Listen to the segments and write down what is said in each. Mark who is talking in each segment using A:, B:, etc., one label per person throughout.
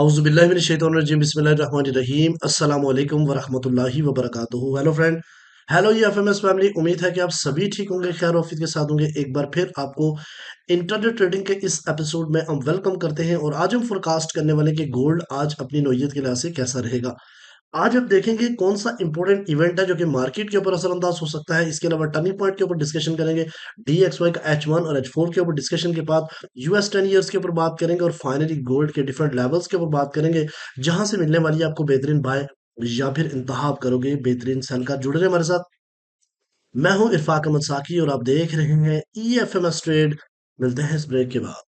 A: औज़ुबिल्लाहिमिनश्शैतानिर्रजीम बिस्मिल्लाहिर्रहमानिर्रहीम अस्सलाम वालेकुम वरहमतुल्लाहि वबरकातुहू। हेलो फ्रेंड, हेलो ये एफएमएस फैमिली। उम्मीद है कि आप सभी ठीक होंगे, खैर ऑफिस के साथ होंगे। एक बार फिर आपको इंटरनेट ट्रेडिंग के इस एपिसोड में हम वेलकम करते हैं और आज हम फोरकास्ट करने वाले कि गोल्ड आज अपनी नौयत के लिहाज से कैसा रहेगा। आज हम देखेंगे कौन सा इंपॉर्टेंट इवेंट है जो कि मार्केट के ऊपर असरअंदाज हो सकता है। इसके अलावा टर्निंग पॉइंट के ऊपर डिस्कशन करेंगे, DXY का H1 और H4 के ऊपर डिस्कशन के बाद US 10 ईयर्स के ऊपर बात करेंगे और फाइनली गोल्ड के डिफरेंट लेवल्स के ऊपर बात करेंगे, जहां से मिलने वाली है आपको बेहतरीन बाय या फिर इंतहाब करोगे बेहतरीन सेल का। जुड़े रहे हमारे साथ। मैं हूं इरफाक अहमद साकी और आप देख रहे हैं EFMS ट्रेड। मिलते हैं इस ब्रेक के बाद।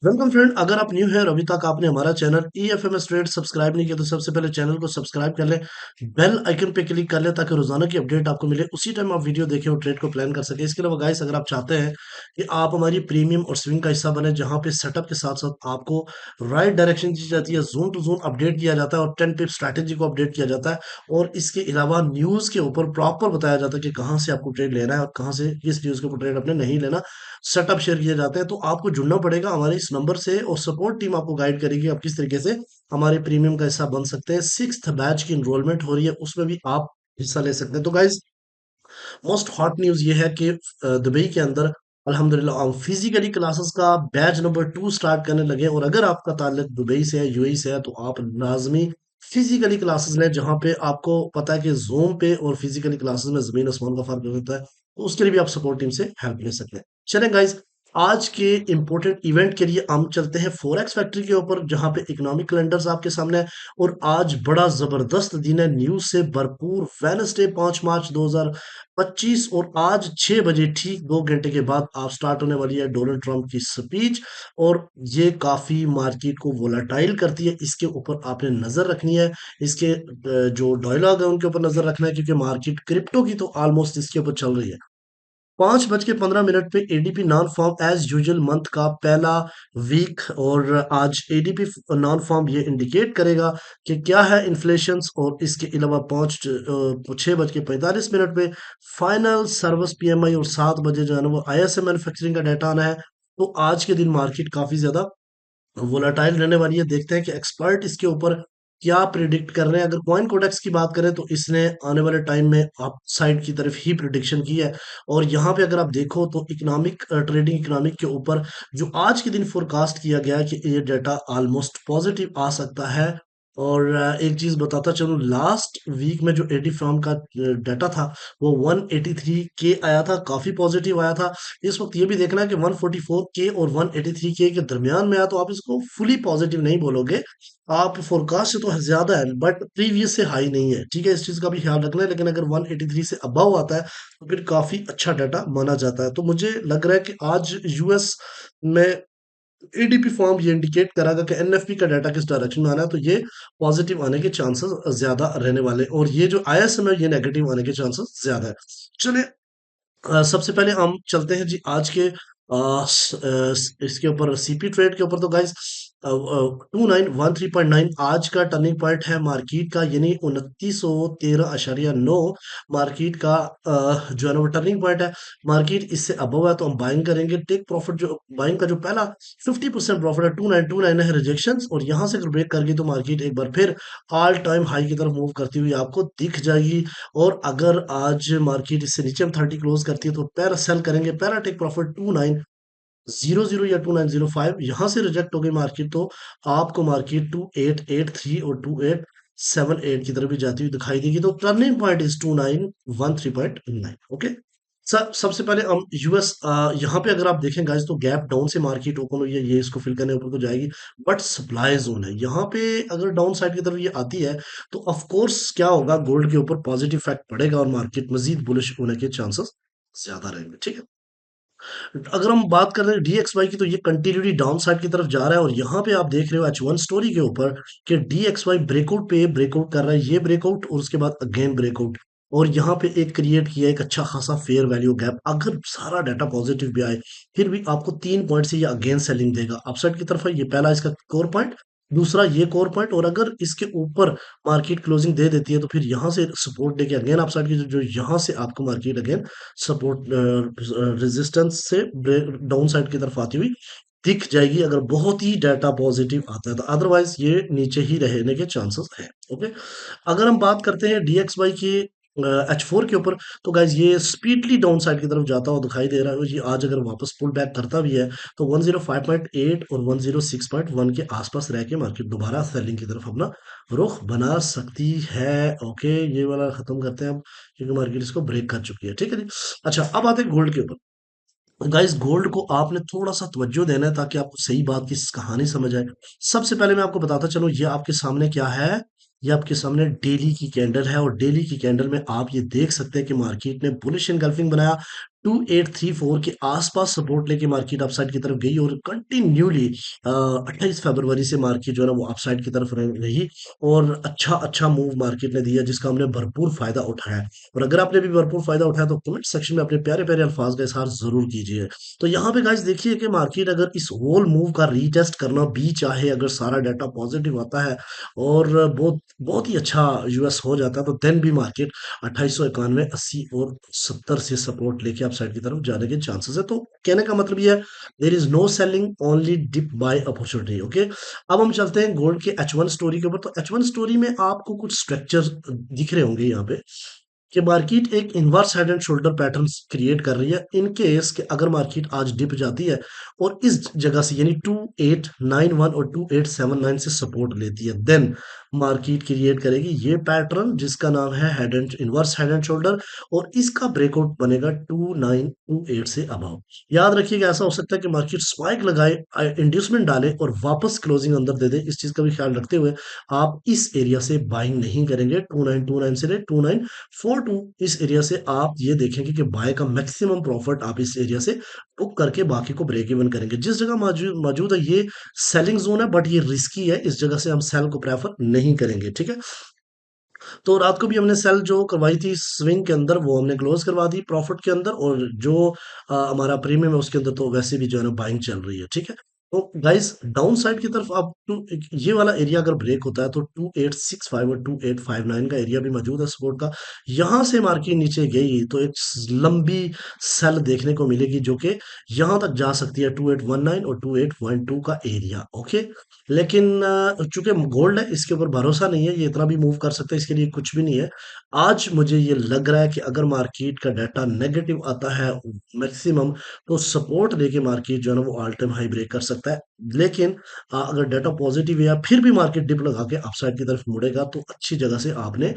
A: वेलकम फ्रेंड, अगर आप न्यू है और अभी तक आपने हमारा चैनल EFMS ट्रेड सब्सक्राइब नहीं किया तो सबसे पहले चैनल को सब्सक्राइब कर लें, बेल आइकन पे क्लिक कर लें ताकि रोजाना की अपडेट आपको मिले, उसी टाइम आप वीडियो देखें और ट्रेड को प्लान कर सकें। इसके अलावा गाइस, अगर आप चाहते हैं कि आप हमारी प्रीमियम और स्विंग का हिस्सा बने, जहां पे सेटअप के साथ साथ आपको राइट डायरेक्शन दी जाती है, जोन टू जोन अपडेट किया जाता है और 10 टिप स्ट्रैटेजी को अपडेट किया जाता है, और इसके अलावा न्यूज के ऊपर प्रॉपर बताया जाता है कि कहाँ से आपको ट्रेड लेना है और कहाँ से किस न्यूज के ऊपर ट्रेड अपने नहीं लेना, सेटअप शेयर किए जाते हैं। तो आपको जुड़ना पड़ेगा हमारे इस नंबर से और सपोर्ट टीम आपको गाइड करेगी आप किस तरीके से हमारे प्रीमियम का हिस्सा बन सकते हैं। 6th बैच की इनरोलमेंट हो रही है, उसमें भी आप हिस्सा ले सकते हैं। तो गाइज, मोस्ट हॉट न्यूज ये है कि दुबई के अंदर अल्हम्दुलिल्लाह हम फिजिकली क्लासेस का बैच नंबर 2 स्टार्ट करने लगे, और अगर आपका ताल्लुक दुबई से है, UAE से है, तो आप लाजमी फिजिकली क्लासेस लें, जहां पे आपको पता है कि जूम पे और फिजिकली क्लासेस में जमीन आसमान का फर्क होता है। तो उसके लिए भी आप सपोर्ट टीम से हेल्प ले सकते हैं। चलें गाइज, आज के इंपॉर्टेंट इवेंट के लिए हम चलते हैं फॉरेक्स फैक्ट्री के ऊपर, जहां पे इकोनॉमिक कैलेंडर्स आपके सामने है। और आज बड़ा जबरदस्त दिन है, न्यूज से भरपूर। वेनसडे 5 मार्च 2025, और आज 6 बजे ठीक 2 घंटे के बाद आप स्टार्ट होने वाली है डोनाल्ड ट्रंप की स्पीच, और ये काफी मार्केट को वोलाटाइल करती है। इसके ऊपर आपने नजर रखनी है, इसके जो डायलॉग है उनके ऊपर नजर रखना है, क्योंकि मार्केट क्रिप्टो की तो ऑलमोस्ट इसके ऊपर चल रही है। 5:15 पे ADP non farm as usual month का पहला वीक, और आज एडीपी नॉन फॉर्म ये इंडिकेट करेगा कि क्या है इन्फ्लेशन। और इसके अलावा 6:45 पे फाइनल सर्विस PMI, और 7 बजे जो है ना वो ISM मैन्युफैक्चरिंग का डाटा आना है। तो आज के दिन मार्केट काफी ज्यादा वोलाटाइल रहने वाली है। देखते हैं कि एक्सपर्ट इसके ऊपर क्या प्रिडिक्ट कर रहे हैं। अगर कॉइन कोडेक्स की बात करें तो इसने आने वाले टाइम में अप साइड की तरफ ही प्रिडिक्शन की है। और यहाँ पे अगर आप देखो तो इकोनॉमिक ट्रेडिंग इकोनॉमिक के ऊपर जो आज के दिन फोरकास्ट किया गया है कि ये डाटा ऑलमोस्ट पॉजिटिव आ सकता है। और एक चीज बताता चलूं, लास्ट वीक में जो 80 फर्म का डाटा था वो 183K आया था, काफी पॉजिटिव आया था। इस वक्त ये भी देखना है कि 144K और 183K के दरमियान में आया, तो आप इसको फुली पॉजिटिव नहीं बोलोगे। आप फोरकास्ट से तो ज्यादा है बट प्रीवियस से हाई नहीं है, ठीक है, इस चीज का भी ख्याल रखना है। लेकिन अगर 183 से अबव आता है तो फिर काफी अच्छा डाटा माना जाता है। तो मुझे लग रहा है कि आज US में ADP फॉर्म ये इंडिकेट करागा कि NFP का डाटा किस डायरेक्शन में आना है, तो ये पॉजिटिव आने के चांसेस ज्यादा रहने वाले, और ये जो ISM है ये नेगेटिव आने के चांसेस ज्यादा है। चलिए, सबसे पहले हम चलते हैं जी आज के इसके ऊपर CP ट्रेड के ऊपर। तो गाइस, 2913.9 आज का टर्निंग पॉइंट है मार्केट का, यानी 2913.9 मार्केट का जो है ना वो टर्निंग पॉइंट है। मार्केट इससे अबव है तो हम बाइंग करेंगे। टेक प्रॉफिट, जो बाइंग का जो पहला 50% प्रॉफिट है 2929 है रिजेक्शन, और यहां से अगर ब्रेक कर गई तो मार्केट एक बार फिर ऑल टाइम हाई की तरफ मूव करती हुई आपको दिख जाएगी। और अगर आज मार्केट इससे नीचे हम 30 क्लोज करती है तो पैरा सेल करेंगे। पैरा टेक प्रॉफिट 2900 या 2905, यहां से रिजेक्ट हो गई मार्केट तो आपको मार्केट 2883 और 2878 की तरफ भी जाती हुई दिखाई देगी। तो टर्निंग पॉइंट इज 2913.9। ओके, सबसे पहले हम US, यहाँ पे अगर आप देखें गाइस तो गैप डाउन से मार्केट ओपन हुई है, ये इसको फिल करने ऊपर को जाएगी, बट सप्लाई जोन है यहाँ पे। अगर डाउन साइड की तरफ ये आती है तो ऑफ कोर्स क्या होगा, गोल्ड के ऊपर पॉजिटिव इफेक्ट पड़ेगा और मार्केट मजीद बुलिश होने के चांसेस ज्यादा रहेंगे, ठीक है। अगर हम बात कर रहे हैं DXY की, तो ये कंटिन्यूटी डाउन साइड की तरफ जा रहा है, और यहाँ पे आप देख रहे हो H1 स्टोरी के ऊपर कि DXY ब्रेकआउट पे ब्रेकआउट कर रहा है, ये ब्रेकआउट और उसके बाद अगेन ब्रेकआउट। और यहाँ पे एक क्रिएट किया एक अच्छा खासा फेयर वैल्यू गैप। अगर सारा डाटा पॉजिटिव भी आए, फिर भी आपको 3 पॉइंट से ये अगेन सेलिंग देगा। अपसाइड की तरफ है, ये पहला इसका कोर पॉइंट, दूसरा ये कोर पॉइंट, और अगर इसके ऊपर मार्केट क्लोजिंग दे देती है, तो फिर यहाँ से सपोर्ट लेके अगेन अपसाइड की जो यहाँ से आपको मार्केट अगेन सपोर्ट रेजिस्टेंस से डाउन साइड की तरफ आती हुई दिख जाएगी, अगर बहुत ही डाटा पॉजिटिव आता है तो। अदरवाइज ये नीचे ही रहने के चांसेस है। ओके, अगर हम बात करते हैं DXY की H4 के ऊपर, तो गाइज ये स्पीडली डाउन साइड की तरफ जाता हुआ दिखाई दे रहा है। ये आज अगर वापस पुल बैक करता भी है, तो 105.8 और 106.1 के आसपास रह के मार्केट दोबारा सेलिंग की तरफ अपना रुख बना सकती है। ओके, ये वाला खत्म करते हैं अब, क्योंकि मार्केट इसको ब्रेक कर चुकी है। ठीक है जी। अच्छा, अब आते हैं गोल्ड के ऊपर। गाइस, गोल्ड को आपने थोड़ा सा तवज्जो देना है ताकि आपको सही बात की कहानी समझ आए। सबसे पहले मैं आपको बताता चलूं, ये आपके सामने क्या है। ये आपके सामने डेली की कैंडल है, और डेली की कैंडल में आप ये देख सकते हैं कि मार्केट ने बुलिश एनगल्फिंग बनाया। 2834 के आसपास सपोर्ट लेके मार्केट अपसाइड की तरफ गई, और कंटिन्यूली 28 फरवरी से मार्केट जो है ना वो अपसाइड की तरफ रही, और अच्छा अच्छा मूव मार्केट ने दिया, जिसका हमने भरपूर फायदा उठाया। और अगर आपने भी भरपूर फायदा उठाया, तो कमेंट सेक्शन में अपने प्यारे प्यारे अल्फाज का इजहार जरूर कीजिए। तो यहाँ पे गाइस देखिए कि मार्केट अगर इस होल मूव का रीटेस्ट करना भी चाहे, अगर सारा डाटा पॉजिटिव आता है और बहुत बहुत ही अच्छा यूएस हो जाता है, तो देन भी मार्केट 2891, 80 और 70 से सपोर्ट लेके आप साइड की तरफ जाने के चांसेस है। तो कहने का मतलब ये है, there is no selling, only dip buy opportunity. Okay, अब हम चलते हैं गोल्ड के H1 स्टोरी के ऊपर। तो H1 स्टोरी में आपको कुछ स्ट्रक्चर दिख रहे होंगे यहाँ पे, कि मार्केट एक inverse head and shoulder pattern create कर रही है। इन केस कि अगर मार्केट आज डिप जाती है और इस जगह से, यानी 2891 और 2879 से सपोर्ट लेती है, देन मार्केट क्रिएट करेगी ये पैटर्न जिसका नाम है head and inverse head and shoulder, और इसका ब्रेकआउट बनेगा 2928 से अबव। याद रखिएगा, ऐसा हो सकता है कि मार्केट स्पाइक लगाए, इंड्यूसमेंट डाले और वापस क्लोजिंग अंदर दे दे। इस चीज का भी ख्याल रखते हुए आप इस एरिया से बाइंग नहीं करेंगे। 2929 से ले 2942, इस एरिया से आप ये देखेंगे कि बाय का मैक्सिमम प्रॉफिट आप इस एरिया से बुक करके बाकी को ब्रेक इवन करेंगे। जिस जगह मौजूद मौजूद है, ये सेलिंग जोन है, बट ये रिस्की है, इस जगह से हम सेल को प्रेफर नहीं करेंगे। ठीक है, तो रात को भी हमने सेल जो करवाई थी स्विंग के अंदर, वो हमने क्लोज करवा दी प्रॉफिट के अंदर, और जो हमारा प्रीमियम है उसके अंदर तो वैसे भी जो है ना बाइंग चल रही है। ठीक है, तो गाइस डाउन साइड की तरफ आप ये वाला एरिया अगर ब्रेक होता है, तो 2865 और 2859 का एरिया भी मौजूद है सपोर्ट का। यहां से मार्केट नीचे गई तो एक लंबी सेल देखने को मिलेगी, जो कि यहां तक जा सकती है 2819 और 2812 का एरिया। ओके, लेकिन चूंकि गोल्ड है, इसके ऊपर भरोसा नहीं है, ये इतना भी मूव कर सकता है, इसके लिए कुछ भी नहीं है। आज मुझे ये लग रहा है कि अगर मार्केट का डाटा नेगेटिव आता है मैक्सिमम, तो सपोर्ट लेके मार्केट जो है ना वो ऑल टाइम हाई ब्रेक कर सकता है। लेकिन अगर डाटा पॉजिटिव है या फिर भी मार्केट डिप लगा के अपसाइड की तरफ मुड़ेगा, तो अच्छी जगह से आपने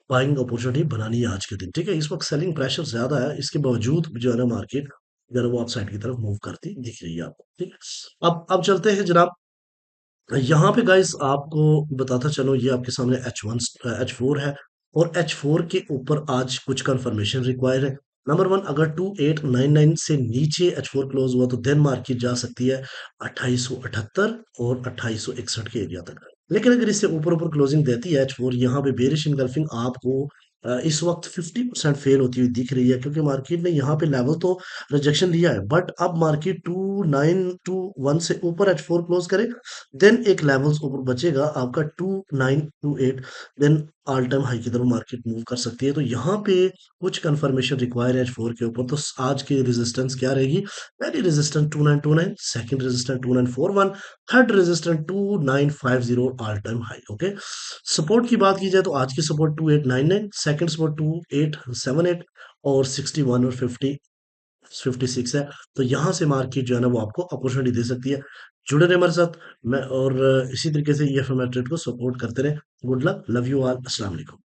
A: बाइंग अपॉर्चुनिटी बनानी है आज के दिन। ठीक है, इस वक्त सेलिंग प्रेशर ज्यादा है, इसके बावजूद जो है ना मार्केट जो है ना वो अपसाइड की तरफ मूव करती दिख रही है आपको। ठीक है, अब चलते हैं जनाब। यहाँ पे गाइस आपको बताता चलो, ये आपके सामने H1 H4 है, और H4 के ऊपर आज कुछ कंफर्मेशन रिक्वायर है। नंबर वन, अगर 2899 से नीचे H4 क्लोज हुआ, तो देन मार्केट जा सकती है 2878 और 2861 के एरिया तक। लेकिन अगर इससे ऊपर ऊपर क्लोजिंग देती है H4, यहाँ पे बेरिश इनगल्फिंग आपको इस वक्त 50% फेल होती हुई दिख रही है, क्योंकि मार्केट ने यहाँ पे लेवल तो रिजेक्शन लिया है, बट अब मार्केट 2921 से ऊपर H4 क्लोज करे, देन एक लेवल्स ऊपर बचेगा आपका 2928, देन ऑल टाइम हाई की तरफ मार्केट मूव कर सकती है। तो यहाँ पे कुछ कंफर्मेशन रिक्वायर है H4 के ऊपर। तो आज की रेजिस्टेंस क्या रहेगी? पहली resistance 2929, second resistance 2941, third resistance 2950, all time high. Okay, support की बात की जाए, तो आज की सपोर्ट 2899, सेकंड सपोर्ट 2878, और 61 और 56 है। तो यहाँ से मार्केट जो है ना वो आपको अपॉर्चुनिटी दे सकती है। जुड़े रहे हमारे साथ। मैं और इसी तरीके से EFM ट्रेड को सपोर्ट करते रहे। Good luck, love you all, अस्सलाम वालेकुम।